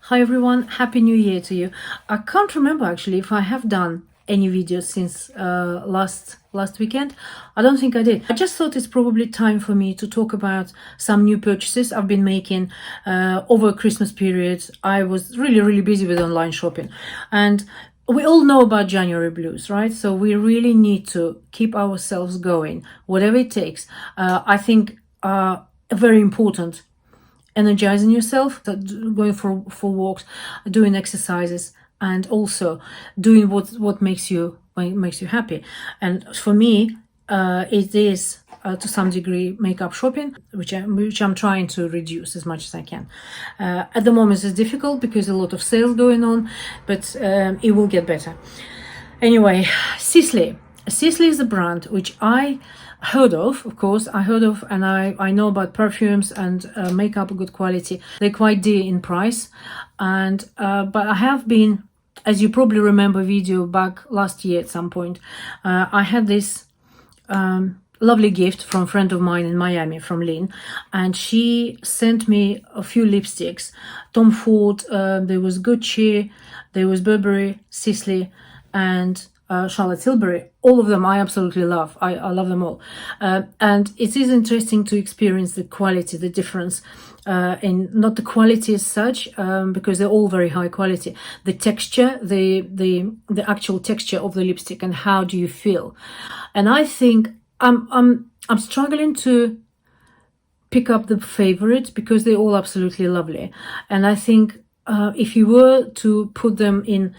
Hi everyone, Happy New Year to you. I can't remember actually if I have done any videos since last weekend. I don't think I did. I just thought it's probably time for me to talk about some new purchases I've been making over Christmas period. I was really busy with online shopping, and we all know about January blues, right? So we really need to keep ourselves going, whatever it takes. I think very important, energizing yourself, going for walks, doing exercises, and also doing what makes you happy. And for me, it is to some degree makeup shopping, which I'm trying to reduce as much as I can. At the moment it's difficult because a lot of sales going on, but it will get better. Anyway, SISLEY is a brand which I heard of course, and I know about perfumes and makeup of good quality. They're quite dear in price, and but I have been, as you probably remember, video back last year at some point, I had this lovely gift from a friend of mine in Miami, from Lynn, and she sent me a few lipsticks. Tom Ford, there was Gucci, there was Burberry, Sisley, and Charlotte Tilbury. All of them I absolutely love. I love them all, and it is interesting to experience the quality, the difference in not the quality as such, because they're all very high quality. The texture, the actual texture of the lipstick, and how do you feel? And I think I'm struggling to pick up the favorite because they're all absolutely lovely. And I think if you were to put them in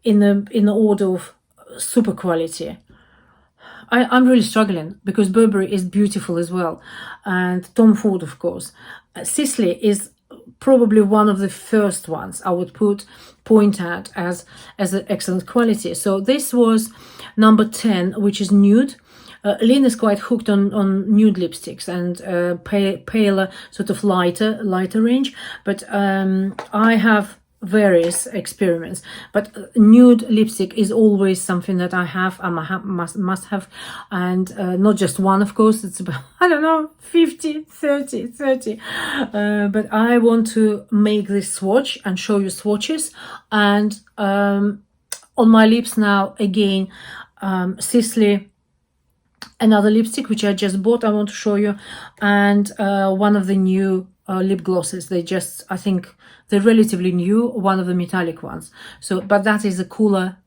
the order of super quality, I'm really struggling, because Burberry is beautiful as well, and Tom Ford, of course. Sisley is probably one of the first ones I would point at as an excellent quality. So this was number 10, which is nude. Lynn is quite hooked on nude lipsticks and paler, sort of lighter range, but I have various experiments, but nude lipstick is always something that I have, must have, and not just one, of course. It's about, I don't know, 30, but I want to make this swatch and show you swatches. And on my lips now, again, Sisley, another lipstick which I just bought, I want to show you, and one of the new lip glosses. I think they're relatively new, one of the metallic ones. So, but that is a cooler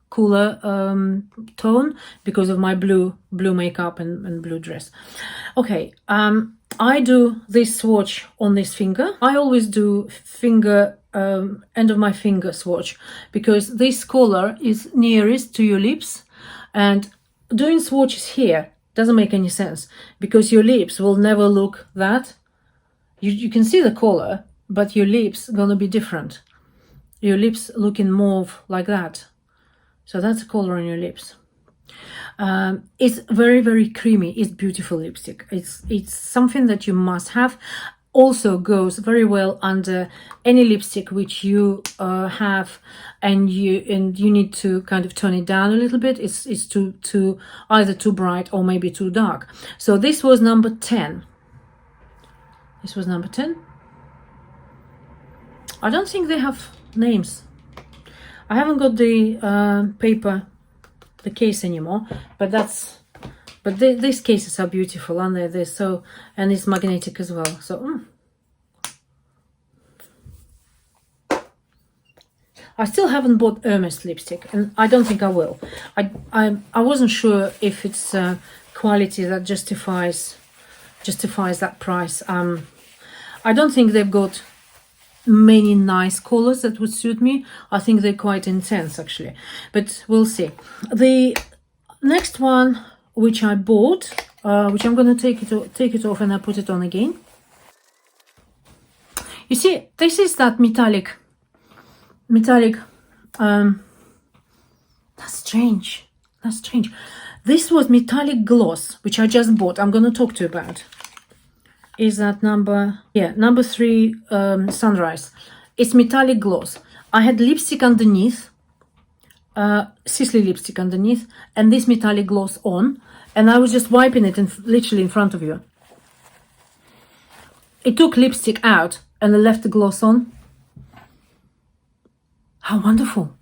tone because of my blue makeup and blue dress. Okay, I do this swatch on this finger. I always do finger end of my finger swatch, because this color is nearest to your lips, and doing swatches here doesn't make any sense, because your lips will never look that. You can see the color, but your lips gonna be different. Your lips looking mauve like that. So that's the color on your lips. It's very creamy. It's beautiful lipstick. It's something that you must have. Also goes very well under any lipstick which you have, and you need to kind of tone it down a little bit. It's too either too bright or maybe too dark. So this was number 10. This was number 10. I don't think they have names. I haven't got the paper, the case anymore, but these cases are beautiful, aren't they? They're so, and it's magnetic as well. So I still haven't bought Hermes lipstick, and I don't think I will. I wasn't sure if it's quality that justifies that price. I don't think they've got many nice colors that would suit me. I think they're quite intense actually, but we'll see. The next one which I bought, which I'm going to take it off and I put it on again. You see, this is that metallic. That's strange. This was metallic gloss, which I just bought. I'm going to talk to you about. Is that number 3, Sunrise. It's metallic gloss. I had lipstick underneath, Sisley lipstick underneath, and this metallic gloss on, and I was just wiping it literally in front of you. It took lipstick out and I left the gloss on. How wonderful.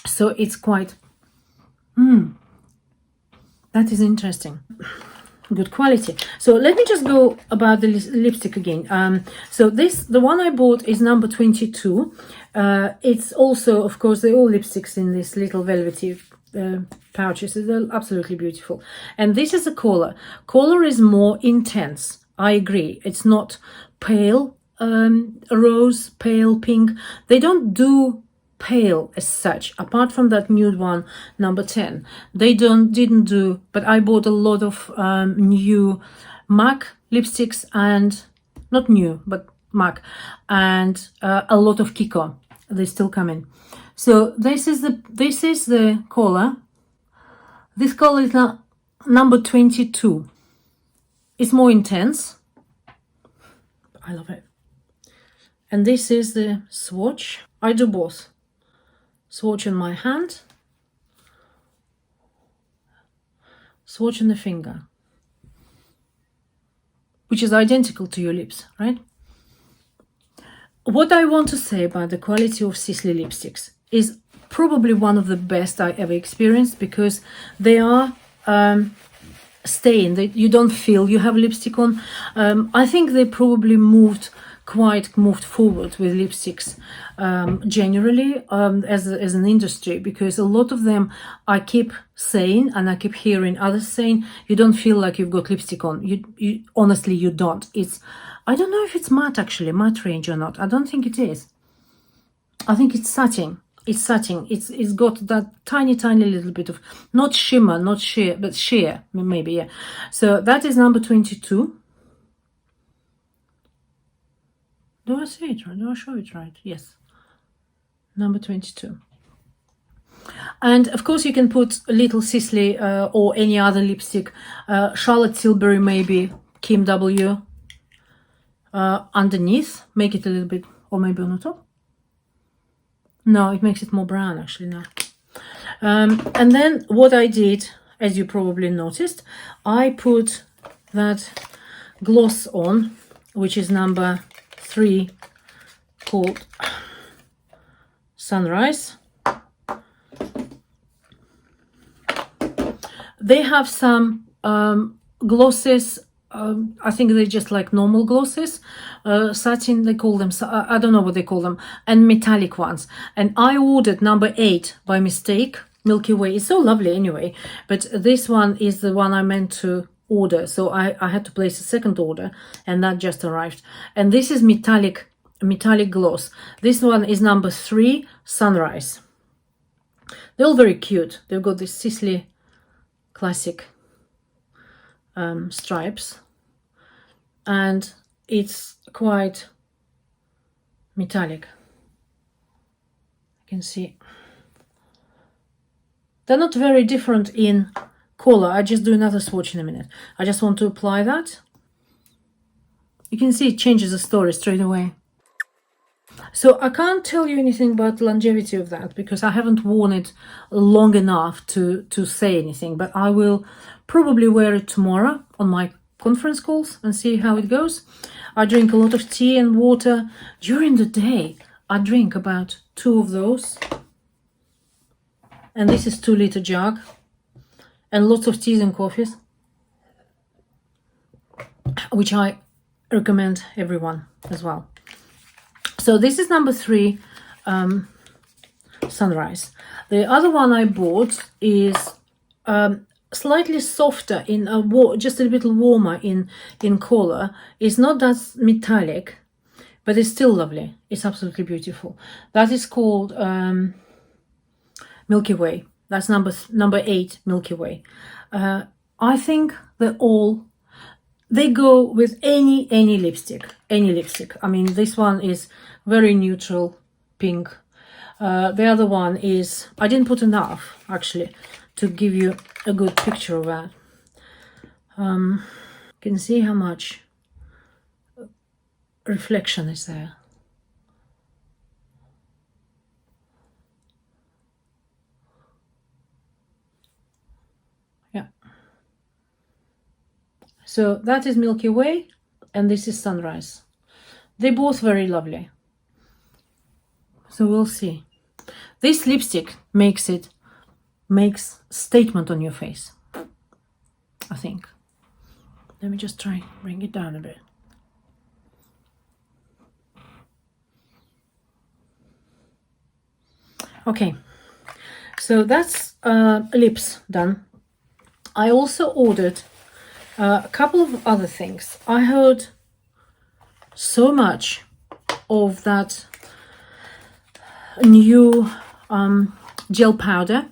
So it's quite, that is interesting. Good quality. So let me just go about the lipstick again. So the one I bought is number 22. It's also, of course, they're all lipsticks in this little velvety pouches. They're absolutely beautiful. And this is a color. Color is more intense. I agree. It's not pale rose, pale pink. They don't do pale as such, apart from that nude one, number 10. They didn't do, but I bought a lot of new MAC lipsticks, and not new, but MAC, and a lot of Kiko. They still come in. So this is the color. This color is number 22. It's more intense. I love it. And this is the swatch. I do both. Swatch on my hand, swatch on the finger, which is identical to your lips, right? What I want to say about the quality of Sisley lipsticks is probably one of the best I ever experienced, because they are staying. You don't feel you have lipstick on. I think they probably moved forward with lipsticks generally as an industry, because a lot of them I keep saying, and I keep hearing others saying, you don't feel like you've got lipstick on. You honestly, you don't. I don't know if it's matte range or not. I don't think it is. I think it's satin. It's satin. It's got that tiny little bit of, not shimmer, not sheer, but sheer, maybe, yeah. So that is number 22. Do I say it right? Do I show it right? Yes. Number 22. And of course you can put a little Sisley or any other lipstick, Charlotte Tilbury maybe, Kim W, underneath, make it a little bit, or maybe on the top. No, it makes it more brown actually now. And then what I did, as you probably noticed, I put that gloss on, which is number 3, called Sunrise. They have some glosses. I think they're just like normal glosses, satin, they call them, I don't know what they call them, and metallic ones. And I ordered number 8 by mistake, Milky Way. It's so lovely anyway, but this one is the one I meant to order, so I had to place a second order, and that just arrived. And this is metallic gloss. This one is number 3, Sunrise. They're all very cute. They've got this Sisley classic stripes, and it's quite metallic. You can see they're not very different in color. I just do another swatch in a minute. I just want to apply that. You can see it changes the story straight away. So I can't tell you anything about the longevity of that, because I haven't worn it long enough to say anything, but I will probably wear it tomorrow on my conference calls and see how it goes. I drink a lot of tea and water during the day. I drink about 2 of those, and this is 2-liter jug, and lots of teas and coffees, which I recommend everyone as well. So this is number 3, Sunrise. The other one I bought is slightly softer in just a little warmer in color. It's not that metallic, but it's still lovely. It's absolutely beautiful. That is called Milky Way. That's number 8, Milky Way. I think they go with any lipstick. I mean, this one is very neutral pink. The other one is, I didn't put enough actually to give you a good picture of that. You can see how much reflection is there. Yeah. So that is Milky Way, and this is Sunrise. They're both very lovely. So we'll see. This lipstick makes statement on your face, I think. Let me just try bring it down a bit. Okay, so that's lips done. I also ordered a couple of other things. I heard so much of that new gel powder.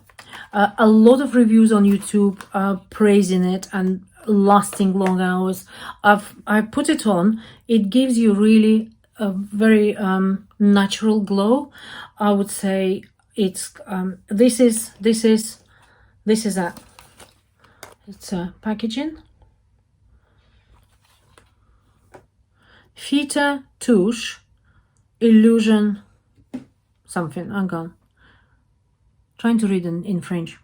A lot of reviews on YouTube praising it and lasting long hours. I put it on. It gives you really a very natural glow. I would say it's this is that. It's packaging. Fita Touche Illusion something. I'm gone. Trying to read in French.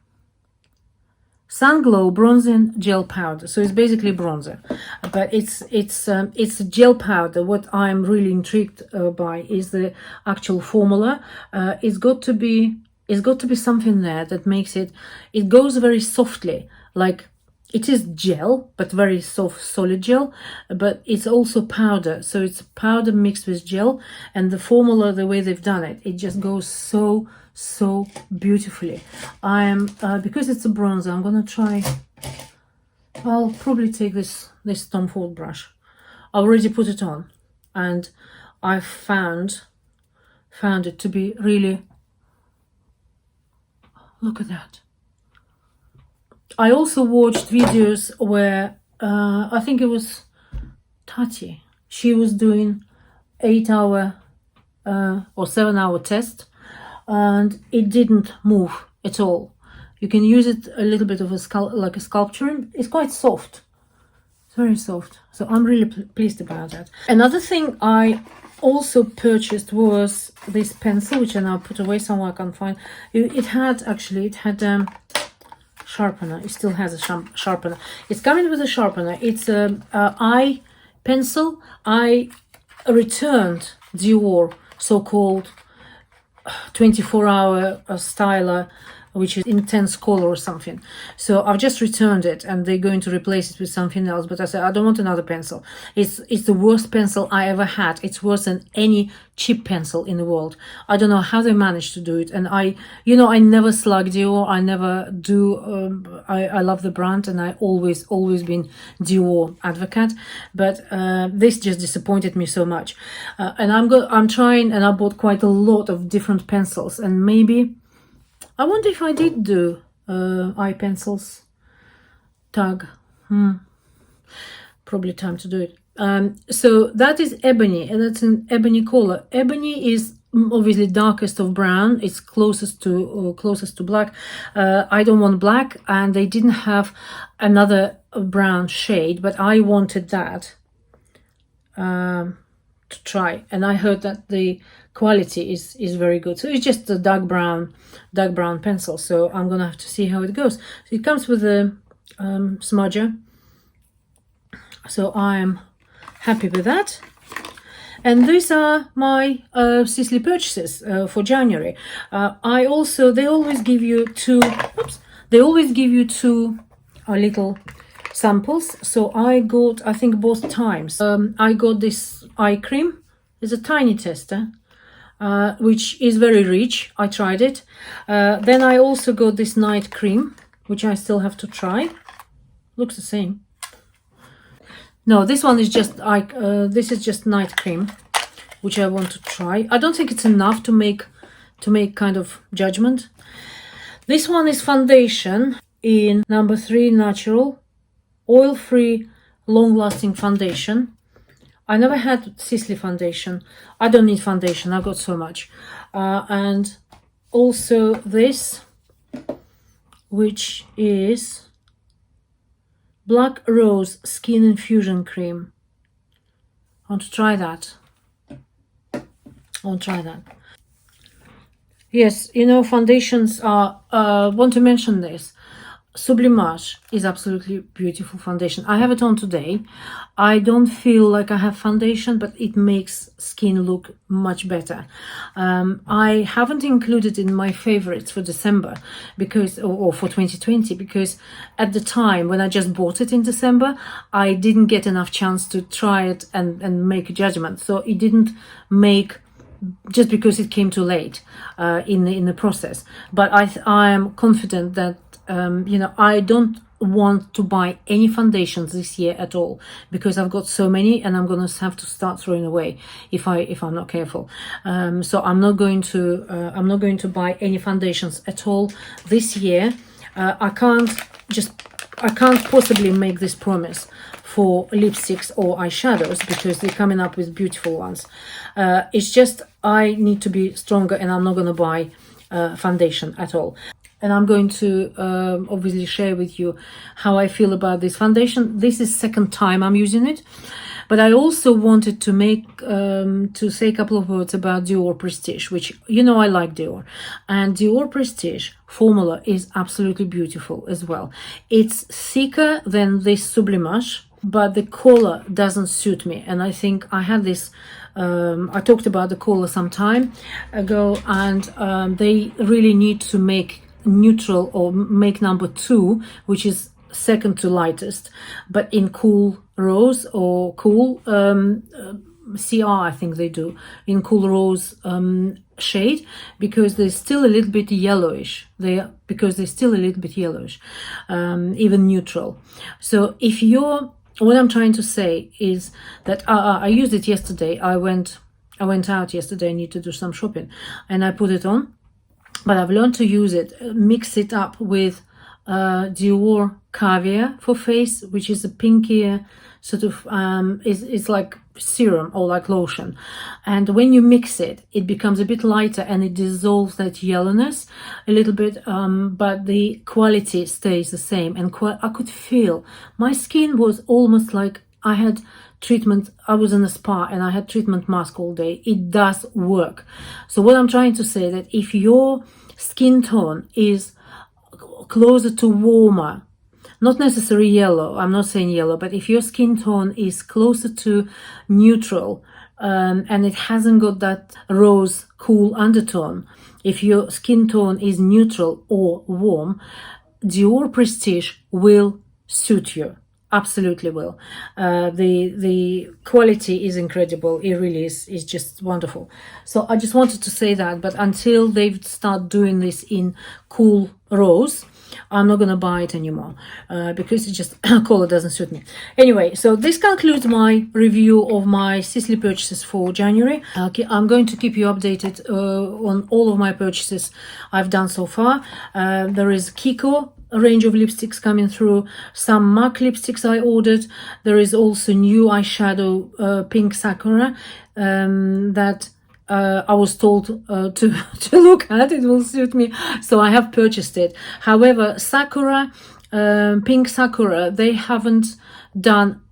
Sun Glow Bronzing Gel Powder. So it's basically bronzer, but it's a gel powder. What I'm really intrigued by is the actual formula. It's got to be something there that makes it. It goes very softly, like it is gel, but very soft, solid gel. But it's also powder, so it's powder mixed with gel. And the formula, the way they've done it, it just goes so beautifully. I am because it's a bronzer, I'm gonna try. I'll probably take this Tom Ford brush. I already put it on, and I found it to be really. Look at that. I also watched videos where I think it was Tati. She was doing 8-hour or 7-hour test, and it didn't move at all. You can use it a little bit of like a sculpture. It's quite soft. It's very soft. So I'm really pleased about that. Another thing I also purchased was this pencil, which I now put away somewhere. I can't find. It had sharpener. It still has a sharpener. It's coming with a sharpener. It's a eye pencil. I returned Dior so-called 24-hour styler, which is intense color or something. So I've just returned it, and they're going to replace it with something else. But I said I don't want another pencil. It's the worst pencil I ever had. It's worse than any cheap pencil in the world. I don't know how they managed to do it. And I never slug Dior. I never do. I love the brand, and I always been Dior advocate. But this just disappointed me so much. And I'm trying, and I bought quite a lot of different pencils, and maybe. I wonder if I did do eye pencils tag. Probably time to do it. So that is ebony, and that's an ebony color. Ebony is obviously darkest of brown. It's closest to black. I don't want black, and they didn't have another brown shade, but I wanted that to try, and I heard that the quality is very good. So it's just a dark brown pencil, so I'm gonna have to see how it goes. So it comes with a smudger, so I'm happy with that. And these are my Sisley purchases for January. They always give you two little samples. So I got, I think both times, I got this eye cream. It's a tiny tester, which is very rich. I tried it. Then I also got this night cream, which I still have to try. Looks the same. No, this one is just this is just night cream, which I want to try. I don't think it's enough to make kind of judgment. This one is foundation in number 3 natural, oil-free, long-lasting foundation. I never had Sisley foundation. I don't need foundation. I've got so much. And also this, which is Black Rose Skin Infusion Cream. I want to try that. Yes, foundations are, want to mention this. Sublimage is absolutely beautiful foundation. I have it on today. I don't feel like I have foundation, but it makes skin look much better. I haven't included in my favorites for December because, or for 2020, because at the time when I just bought it in December, I didn't get enough chance to try it and make a judgment. So it didn't make, just because it came too late in the process. But I am confident that I don't want to buy any foundations this year at all, because I've got so many and I'm gonna have to start throwing away if I'm not careful. So I'm not going to buy any foundations at all this year. I can't possibly make this promise for lipsticks or eyeshadows because they're coming up with beautiful ones. It's just I need to be stronger, and I'm not going to buy foundation at all. And I'm going to obviously share with you how I feel about this foundation. This is second time I'm using it, but I also wanted to say a couple of words about Dior Prestige, which, I like Dior, and Dior Prestige formula is absolutely beautiful as well. It's thicker than this Sublimage, but the color doesn't suit me, and I think I had this. I talked about the color some time ago, and they really need to make neutral or make number 2, which is second to lightest, but in cool rose or cool CR, I think they do, in cool rose shade, because they're still a little bit yellowish. Even neutral. So what I'm trying to say is that I used it yesterday. I went out yesterday. I need to do some shopping, and I put it on. But I've learned to use it, mix it up with Dior Caviar for face, which is a pinkier sort of, it's like serum or like lotion. And when you mix it, it becomes a bit lighter and it dissolves that yellowness a little bit, but the quality stays the same. And I could feel my skin was almost like I had treatment. I was in a spa and I had treatment mask all day. It does work. So what I'm trying to say, that if your skin tone is closer to warmer, not necessarily yellow, I'm not saying yellow, but if your skin tone is closer to neutral, and it hasn't got that rose cool undertone, if your skin tone is neutral or warm, Dior Prestige will suit you. Absolutely will. The quality is incredible. It really is. It's just wonderful. So I just wanted to say that. But until they start doing this in cool rose, I'm not gonna buy it anymore because it just color doesn't suit me. Anyway, so this concludes my review of my Sisley purchases for January. I'm going to keep you updated on all of my purchases I've done so far. There is Kiko, a range of lipsticks coming through, some MAC lipsticks I ordered. There is also new eyeshadow, Pink Sakura, that I was told to look at. It will suit me, so I have purchased it. However, Sakura, Pink Sakura, they haven't done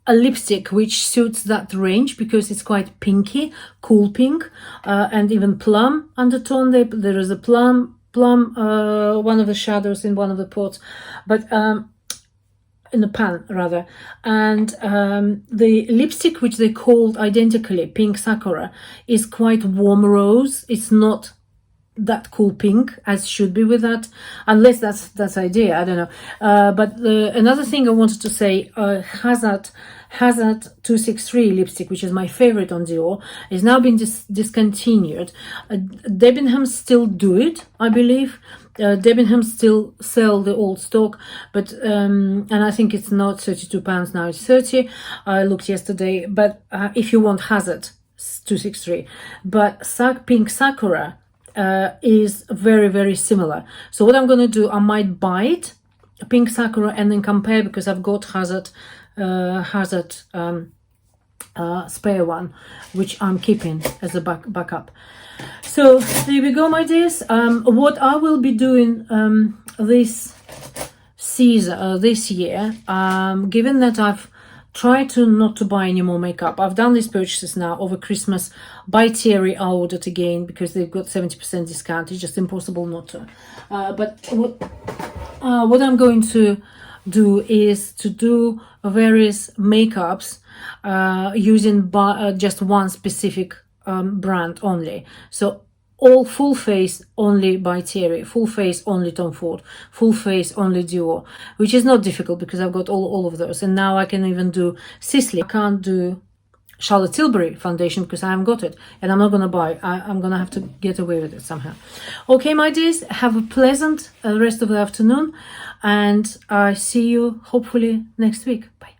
a lipstick which suits that range because it's quite pinky, cool pink, and even plum undertone. There is a plum, one of the shadows in one of the pots, but in the pan rather. And the lipstick, which they called identically Pink Sakura, is quite warm rose. It's not that cool pink as should be with that, unless that's idea, I don't know. But another thing I wanted to say, Hazard 263 lipstick, which is my favorite on Dior, is now been discontinued. Debenhams still do it, I believe. Debenhams still sell the old stock, but and I think it's not £32 now, it's 30. I looked yesterday. But if you want Hazard 263, but Pink Sakura is very, very similar. So what I'm going to do, I might buy it, Pink Sakura, and then compare, because I've got Hazard spare one, which I'm keeping as a backup. So there we go, my dears. What I will be doing this season, this year, given that I've tried to not to buy any more makeup, I've done these purchases now over Christmas. By Thierry, I ordered again because they've got 70% discount. It's just impossible not to. But What I'm going to do is to do various makeups using just one specific brand only. So all full face only by Thierry, full face only Tom Ford, full face only Duo, which is not difficult because I've got all of those. And now I can even do Sisley. I can't do Charlotte Tilbury foundation because I haven't got it, and I'm not gonna buy. I'm gonna have to get away with it somehow. Okay, my dears, have a pleasant rest of the afternoon, and I see you hopefully next week. Bye.